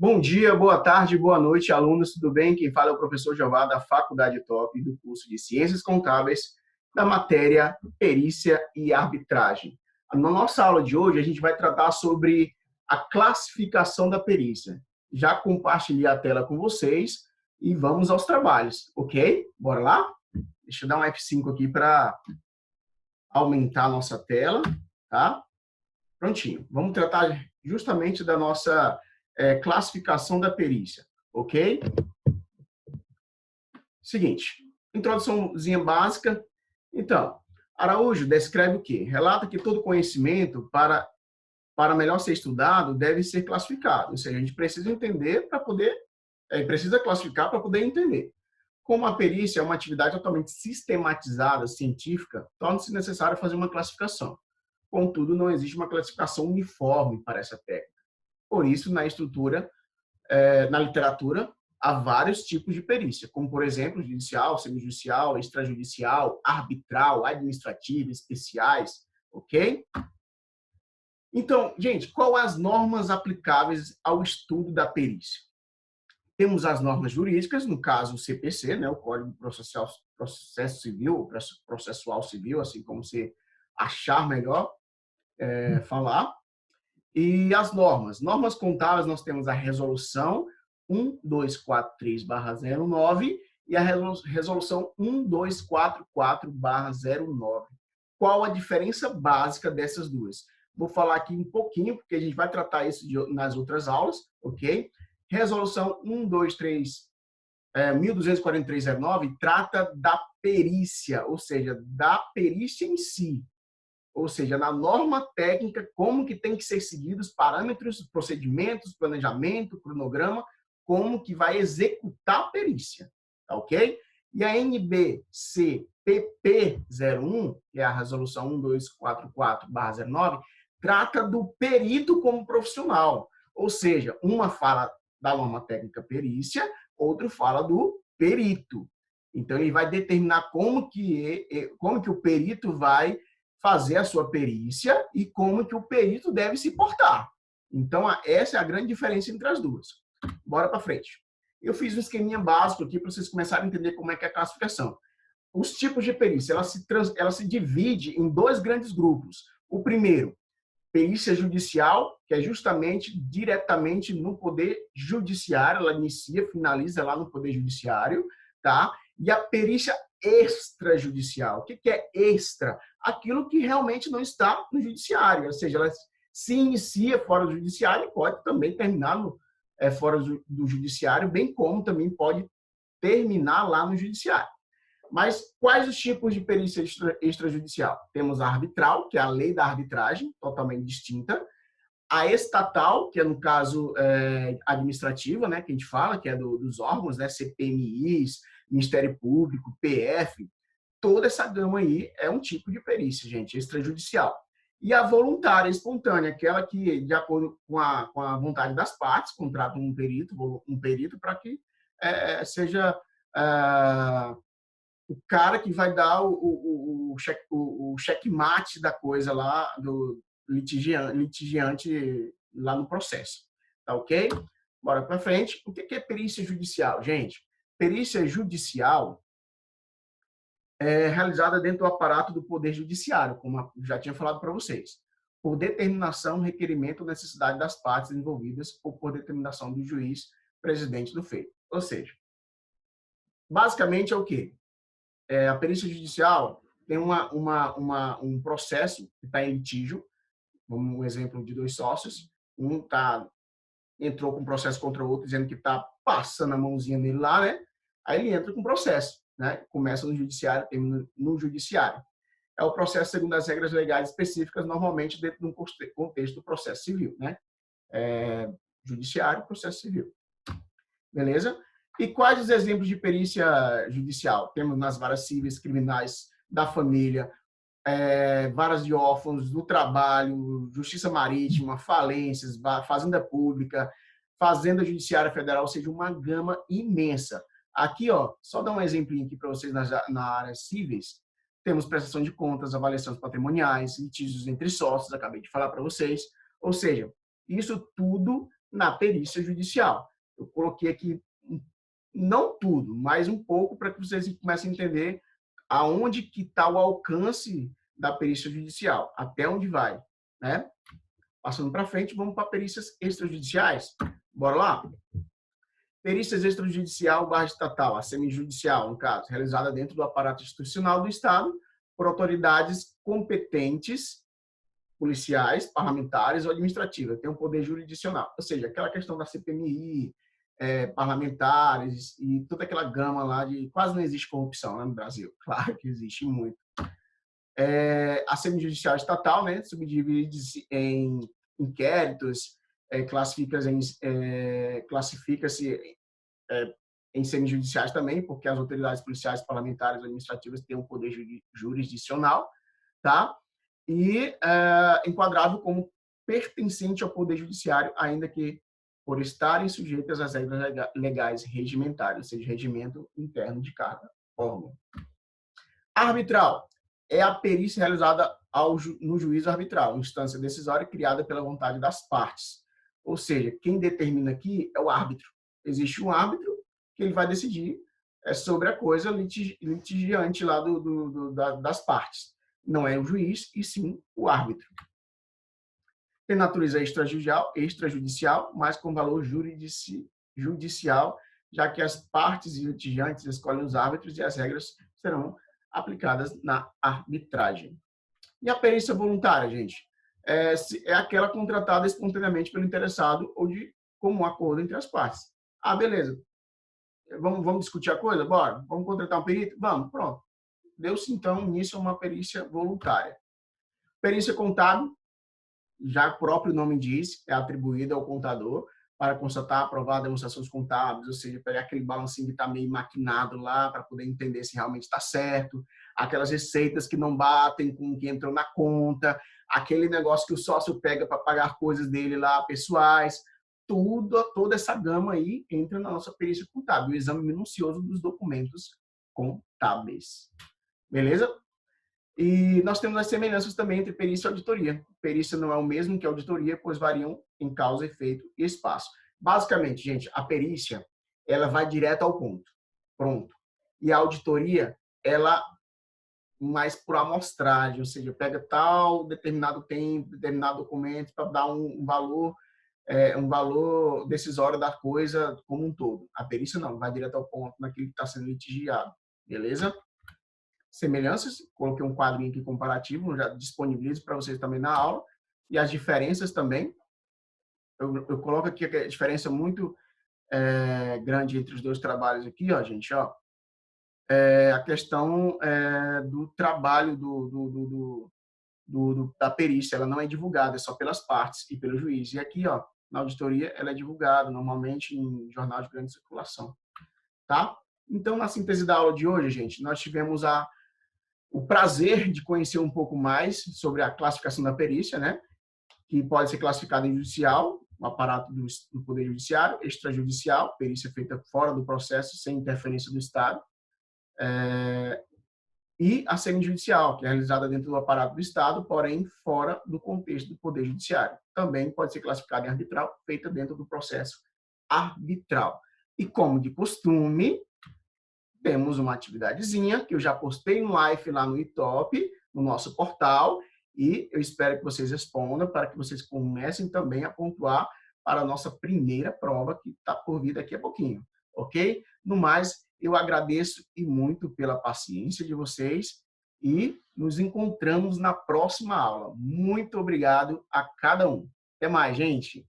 Bom dia, boa tarde, boa noite, alunos, tudo bem? Quem fala é o professor Jeová da Faculdade Top do curso de Ciências Contábeis, da matéria Perícia e Arbitragem. Na nossa aula de hoje, a gente vai tratar sobre a classificação da perícia. Já compartilhei a tela com vocês e vamos aos trabalhos, ok? Bora lá? Deixa eu dar um F5 aqui para aumentar a nossa tela, tá? Prontinho. Vamos tratar justamente da nossa classificação da perícia, ok? Seguinte, introduçãozinha básica. Então, Araújo descreve o quê? Relata que todo conhecimento, para melhor ser estudado, deve ser classificado. Ou seja, a gente precisa entender para poder, precisa classificar para poder entender. Como a perícia é uma atividade totalmente sistematizada, científica, torna-se necessário fazer uma classificação. Contudo, não existe uma classificação uniforme para essa técnica. Por isso, na literatura, há vários tipos de perícia, como, por exemplo, judicial, semijudicial, extrajudicial, arbitral, administrativa, especiais, ok? Então, gente, quais as normas aplicáveis ao estudo da perícia? Temos as normas jurídicas, no caso o CPC, né, o Código Processo Civil, Processual Civil, assim como você achar melhor falar. E as normas. Normas contábeis, nós temos a resolução 1243/09 e a resolução 1244/09. Qual a diferença básica dessas duas? Vou falar aqui um pouquinho, porque a gente vai tratar isso nas outras aulas, ok? Resolução 1243/09 trata da perícia, ou seja, da perícia em si. Ou seja, na norma técnica, como que tem que ser seguidos parâmetros, procedimentos, planejamento, cronograma, como que vai executar a perícia, tá ok? E a NBCPP01, que é a resolução 1244/09, trata do perito como profissional, ou seja, uma fala da norma técnica perícia, outro fala do perito. Então, ele vai determinar como que o perito vai fazer a sua perícia e como que o perito deve se portar. Então, essa é a grande diferença entre as duas. Bora para frente. Eu fiz um esqueminha básico aqui para vocês começarem a entender como é que é a classificação. Os tipos de perícia, ela se divide em dois grandes grupos. O primeiro, perícia judicial, que é justamente diretamente no poder judiciário, ela inicia, finaliza lá no poder judiciário, tá? E a perícia extrajudicial. O que é extra? Aquilo que realmente não está no judiciário, ou seja, ela se inicia fora do judiciário e pode também terminar fora do judiciário, bem como também pode terminar lá no judiciário. Mas quais os tipos de perícia extrajudicial? Temos a arbitral, que é a lei da arbitragem, totalmente distinta. A estatal, que é, no caso, administrativa, né, que a gente fala, que é dos órgãos, né, CPMIs, Ministério Público, PF. Toda essa gama aí é um tipo de perícia, gente, extrajudicial. E a voluntária, espontânea, aquela que, de acordo com a vontade das partes, contrata um perito para que seja o cara que vai dar o checkmate da coisa lá, do litigiante lá no processo. Tá ok? Bora para frente. O que é perícia judicial, gente? Perícia judicial é realizada dentro do aparato do Poder Judiciário, como eu já tinha falado para vocês, por determinação, requerimento ou necessidade das partes envolvidas ou por determinação do juiz presidente do feito. Ou seja, basicamente é o quê? A perícia judicial tem um processo que está em litígio, um exemplo de dois sócios, um entrou com processo contra o outro, dizendo que está passando a mãozinha nele lá, né? Aí ele entra com processo, né? Começa no judiciário, termina no judiciário. É o processo segundo as regras legais específicas, normalmente dentro de um contexto do processo civil, né? Judiciário, processo civil. Beleza? E quais os exemplos de perícia judicial? Temos nas varas cíveis, criminais, da família, varas de órfãos, do trabalho, justiça marítima, falências, fazenda pública, fazenda judiciária federal, ou seja, uma gama imensa. Aqui, ó, só dar um exemplinho aqui para vocês na área cíveis. Temos prestação de contas, avaliações patrimoniais, litígios entre sócios, acabei de falar para vocês. Ou seja, isso tudo na perícia judicial. Eu coloquei aqui, não tudo, mas um pouco para que vocês comecem a entender aonde que está o alcance da perícia judicial, até onde vai, né? Passando para frente, vamos para perícias extrajudiciais. Bora lá? Perícias extrajudicial barra estatal, a semijudicial, no caso, realizada dentro do aparato institucional do Estado por autoridades competentes, policiais, parlamentares ou administrativas, tem um poder jurisdicional. Ou seja, aquela questão da CPMI, parlamentares e toda aquela gama lá de... Quase não existe corrupção, né, no Brasil. Claro que existe muito. A semijudicial estatal, né, subdivide-se em inquéritos, classifica-se em semijudiciais também, porque as autoridades policiais, parlamentares ou administrativas têm um poder jurisdicional, tá? E enquadrado como pertencente ao poder judiciário, ainda que por estarem sujeitas às regras legais regimentárias, ou seja, regimento interno de cada órgão. Arbitral é a perícia realizada no juízo arbitral, instância decisória criada pela vontade das partes. Ou seja, quem determina aqui é o árbitro. Existe um árbitro que ele vai decidir sobre a coisa litigiante lá das partes. Não é o juiz, e sim o árbitro. Tem natureza extrajudicial, mas com valor judicial, já que as partes litigantes escolhem os árbitros e as regras serão aplicadas na arbitragem. E a perícia voluntária, gente? É aquela contratada espontaneamente pelo interessado ou de comum acordo entre as partes. Ah, beleza. Vamos discutir a coisa? Bora. Vamos contratar um perito? Vamos, pronto. Deu-se, então, início a uma perícia voluntária. Perícia contábil, já o próprio nome diz, é atribuída ao contador para constatar, aprovar demonstrações contábeis, ou seja, pegar aquele balancinho que está meio maquinado lá para poder entender se realmente está certo, aquelas receitas que não batem com o que entrou na conta, aquele negócio que o sócio pega para pagar coisas dele lá, pessoais, toda essa gama aí entra na nossa perícia contábil, o exame minucioso dos documentos contábeis. Beleza? E nós temos as semelhanças também entre perícia e auditoria. Perícia não é o mesmo que a auditoria, pois variam em causa, efeito e espaço. Basicamente, gente, a perícia, ela vai direto ao ponto. Pronto. E a auditoria, ela mais por amostragem, ou seja, pega tal determinado tempo, determinado documento para dar um valor decisório da coisa como um todo. A perícia não, vai direto ao ponto naquilo que está sendo litigiado. Beleza? Semelhanças, coloquei um quadrinho aqui comparativo, já disponibilizo para vocês também na aula, e as diferenças também. Eu coloco aqui a diferença muito grande entre os dois trabalhos aqui, ó, gente, ó. A questão do trabalho da perícia, ela não é divulgada, é só pelas partes e pelo juiz. E aqui, ó, na auditoria, ela é divulgada, normalmente em jornal de grande circulação. Tá? Então, na síntese da aula de hoje, gente, nós tivemos o prazer de conhecer um pouco mais sobre a classificação da perícia, né? Que pode ser classificada em judicial, o aparato do Poder Judiciário, extrajudicial, perícia feita fora do processo, sem interferência do Estado, e a semijudicial, que é realizada dentro do aparato do Estado, porém fora do contexto do Poder Judiciário. Também pode ser classificada em arbitral, feita dentro do processo arbitral. E como de costume, temos uma atividadezinha que eu já postei no live lá no iTop, no nosso portal, e eu espero que vocês respondam para que vocês comecem também a pontuar para a nossa primeira prova que está por vir daqui a pouquinho, ok? No mais, eu agradeço e muito pela paciência de vocês e nos encontramos na próxima aula. Muito obrigado a cada um. Até mais, gente!